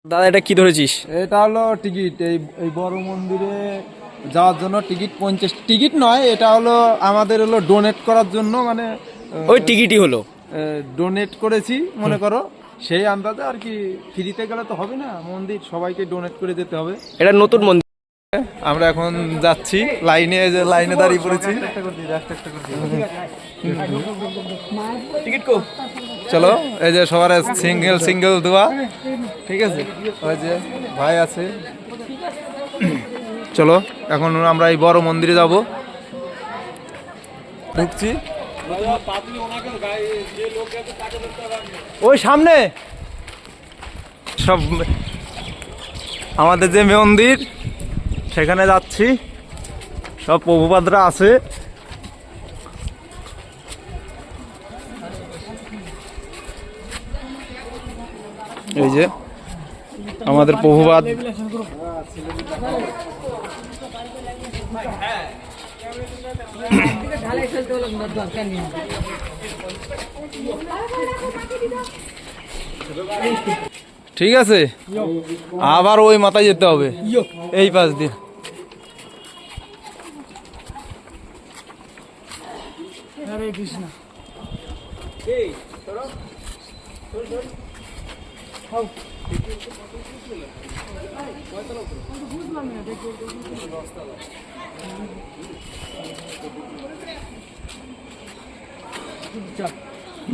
দাদা এটা কি ধরেছিস? এটা হলো টিকিট। এই এই বড় মন্দিরে যাওয়ার জন্য টিকিট 50 টিকিট নয়, এটা হলো আমাদের হলো ডোনেট করার জন্য, মানে ওই টিকিটই হলো। ডোনেট করেছি মনে করো, সেই আন্দাজে আর কি। ফ্রিতে গেলে তো হবে না, মন্দির সবাইকে ডোনেট করে যেতে হবে। এটা নতুন মন্দির। আমরা এখন যাচ্ছি লাইনে দাঁড়িয়ে পড়েছি। টিকিট কো? চলো, এই যে সবার সিঙ্গেল সিঙ্গেল দোয়া, ঠিক আছে। ওই যে ভাই আছে, চলো এখন আমরা এই বড় মন্দিরে যাব। ঢুকছি ওই সামনে সব আমাদের যে মন্দির, সেখানে যাচ্ছি। সব প্রভুপাদরা আছে। এই যে আমাদের প্রভুপাদ। ঠিক আছে, আবার ওই মাথায় যেতে হবে, এই পাশ দিয়ে। হরে কৃষ্ণ।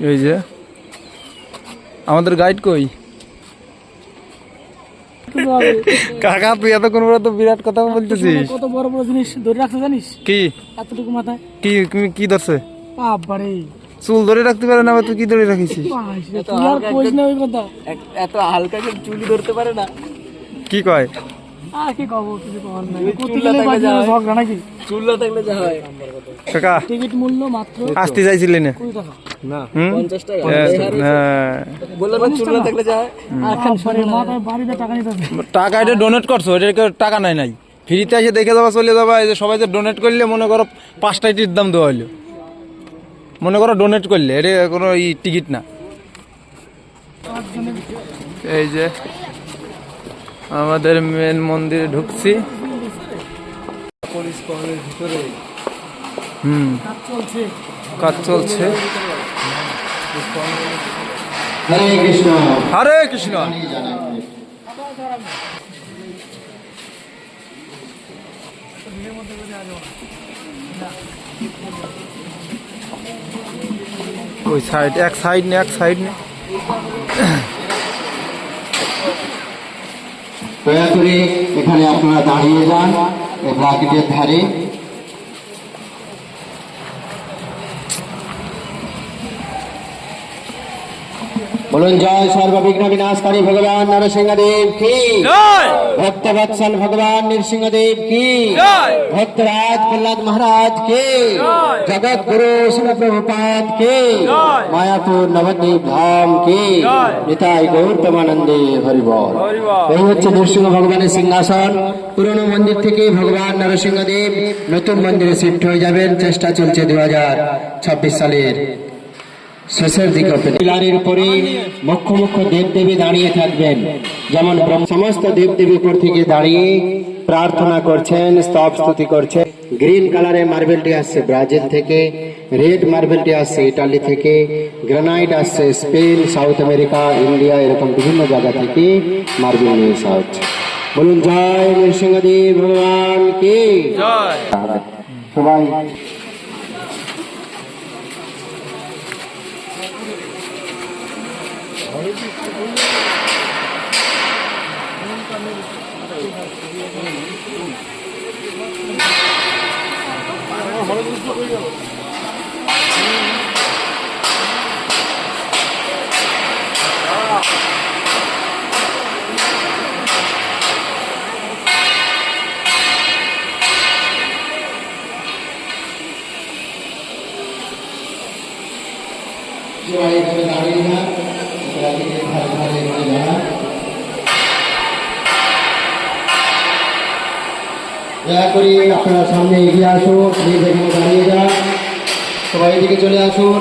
এই যে আমাদের গাইড কই? কাকা তুই এতক্ষণ পরে তো বিরাট কথা বলতেছিস। কত বড় বড় জিনিস ধরে রাখতে জানিস? কি এতটুকু মাথায় কি তুমি কি ধরছে? বাবারে, চুল ধরে রাখতে পারে না, তুই কি ধরে রাখিছিস? তুই আর কইস না ওই কথা। এত হালকা করে চুলি ধরতে পারে না। কি কয়? আর কি কব, কিছু করার নাই। কোথা গেলে বাজে ঝগড়া নাকি? চুল না থাকলে যা হয়। কাকা টিকিট মূল্য মাত্র আসতে চাইছিলি না? 20 টাকা। না, হুম? 50 টাকা। হ্যাঁ, বললাম না চুল না থাকলে যা হয়। আর মাথায় বাড়িতে টাকা নিতে হবে। টাকা এটা ডোনেট করছো, এটা টাকা নাই। ফ্রিতে এসে দেখে যাবা, চলে যাবা। এই যে সবাই যে ডোনেট করলে, মনে করো 5 টাকার দাম দেওয়া হলো, মনে করো ডোনেট করলে, এটা কোনো টিকিট না। এই যে আমাদের মেন মন্দিরে ঢুকছি। ভিতরে কাজ চলছে। হরে কৃষ্ণ। হরে কৃষ্ণ। ওই সাইড, এক সাইড নে। দয়া করে এখানে আপনারা দাঁড়িয়ে যান এই ব্রাকেটের ধারে। বলুন জয় সর্ববিঘ্ন বিনাশকারী ভগবান নরসিংহদেব কি, ভক্তবৎসল ভগবান নৃসিংহদেব কি, ভক্তরাজ প্রহ্লাদ মহারাজ কি, জগৎ গুরু শিল প্রভুপাদ কি, মায়াপুর নবদ্বীপ ধাম কি, নিতাই গৌতমানন্দে হরি বল। এই হচ্ছে নৃসিংহ ভগবানের সিংহাসন। পুরনো মন্দির থেকে ভগবান নরসিংহদেব নতুন মন্দিরে শিফট হয়ে যাবেন। চেষ্টা চলছে 2026 সালের শেষের দিকে। পিলারের উপরে মুখ্য দেবদেবী দাঁড়িয়ে থাকবেন। যেমন সমস্ত দেবদেবী উপর থেকে দাঁড়িয়ে প্রার্থনা করছেন, স্তব স্তুতি করছেন। গ্রিন কালারের মার্বেলটি আসছে ব্রাজিল থেকে, রেড মার্বেলটি আসছে ইটালি থেকে, গ্রানাইট আসছে স্পেন, সাউথ আমেরিকা, ইন্ডিয়া, এরকম বিভিন্ন জায়গা থেকে মার্বেল নিয়ে আসা হচ্ছে। বলুন জয় নৃসিংহদেব ভগবান কি জয়। সবাই দাঁড়িয়ে না, দয়া করে আপনারা সামনে এগিয়ে আসুন। দাঁড়িয়ে যান, সবাই এদিকে চলে আসুন,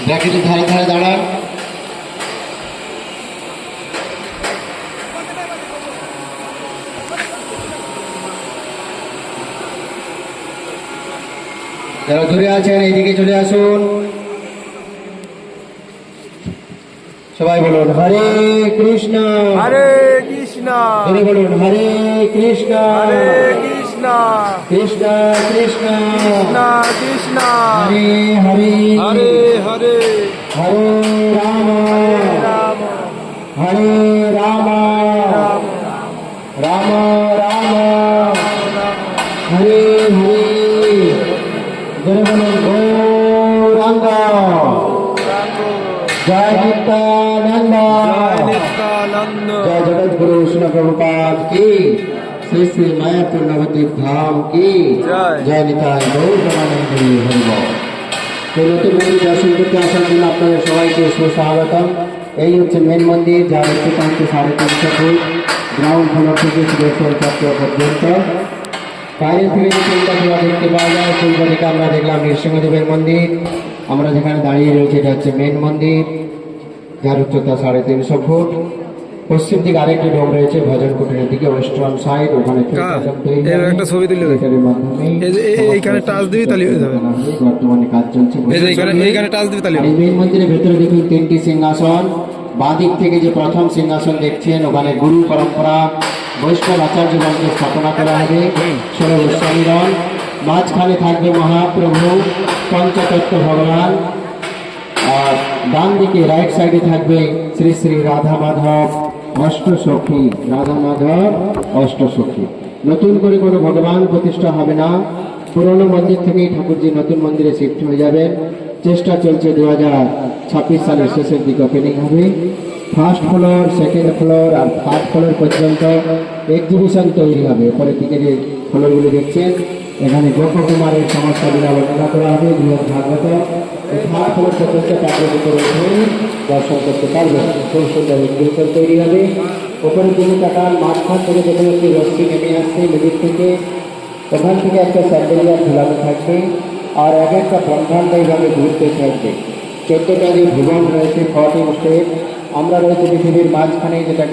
ব্র্যাকেটের ধারে ধারে দাঁড়ান। যারা দূরে আছেন এইদিকে চলে আসুন। সবাই বলুন হরে কৃষ্ণ, হরে কৃষ্ণ, ধরে বলুন হরে কৃষ্ণ, হরে কৃষ্ণ, কৃষ্ণ কৃষ্ণ, কৃষ্ণ, হরে হরে, হরে হরে, হরে রাম, রাম হরে রাম, রাম রাম, হরে হরে, ধরে বলুন গৌরাঙ্গ, জয় নিত্যানন্দ, নিত্যানন্দ, जय जगत गुरु विष्णु प्रभुपाद की, श्री श्री मायापुर नवद्वीप धाम की जय। जय निताय गौर प्रेमानंद हरि बोल। তো নতুন মন্দির দর্শন করতে আসার জন্য আপনাদের সবাইকে সুস্বাগতম। এই হচ্ছে মেন মন্দির, যার উচ্চতাংশ 350 ফুট, গ্রাউন্ড ফ্লোর থেকে সুদর্শন চক্র পর্যন্ত। বাইরে থেকে যে তিনটা ধোয়া দেখতে পাওয়া যায়, সেইটা থেকে আমরা দেখলাম নৃসিংহদেবের মন্দির। আমরা যেখানে দাঁড়িয়ে রয়েছে এটা হচ্ছে মেন মন্দির, যার উচ্চতা 350 ফুট। পশ্চিম দিকে আরেকটি ডোম রয়েছে ভজন কুটিরের দিকে, ওয়েস্টার্ন সাইড, ওখানে একটা ছবি তুলে দেবে। এইখানে টাচ দিবি তাহলে হয়ে যাবে। বর্তমানে কাজ চলছে। এইখানে টাচ দিবি তাহলে আর এই মেন মন্দিরের ভেতরে দেখুন 3টি সিংহাসন। বাঁ দিক থেকে যে প্রথম সিংহাসন দেখছেন, ওখানে গুরু পরম্পরা বৈষ্ণব আচার্যগণকে স্থাপনা করা হবে, 16 গোস্বামীগণ। মাঝখানে থাকবে মহাপ্রভু পঞ্চতত্ত্ব ভগবান, আর ডান দিকে রাইট সাইডে থাকবে শ্রী শ্রী রাধা মাধব অষ্টসখী, রাধা মাধব অষ্টসখী। নতুন করে কোনো ভগবান প্রতিষ্ঠা হবে না, পুরনো মন্দির থেকেই ঠাকুরজি নতুন মন্দিরে শিফট হয়ে যাবেন। চেষ্টা চলছে 2026 সালের শেষের দিকে ওপেনিং হবে। ফার্স্ট ফ্লোর, সেকেন্ড ফ্লোর আর থার্ড ফ্লোর পর্যন্ত এক্সিবিশন তৈরি হবে। পরের দিকে যে ফ্লোরগুলো দেখছেন, এখানে গোপকুমারের সমস্যা লীলা বর্ণনা করা হবে, বৃহৎ ভাগবত। থার্ড ফ্লোর পর্যন্ত ঠাকুরের উপরে উঠে দর্শন করতে পারবেন। খুব সুন্দর এক্সিবিশন তৈরি হবে। ওপরের দিকে তাকান, মাঝখান থেকে দেখুন একটি রশ্মি নেমে আসছে নদীর থেকে, ওখান থেকে একটা স্যান্ডেলিয়ার ঝুলানো থাকবে, আর এক একটা ব্রহ্মাণ্ড এইভাবে ঘুরতে থাকবে। 14টা যে ভুবন রয়েছে, 14 স্টেট, আমরা রয়েছে পৃথিবীর মাঝখানে, যেটা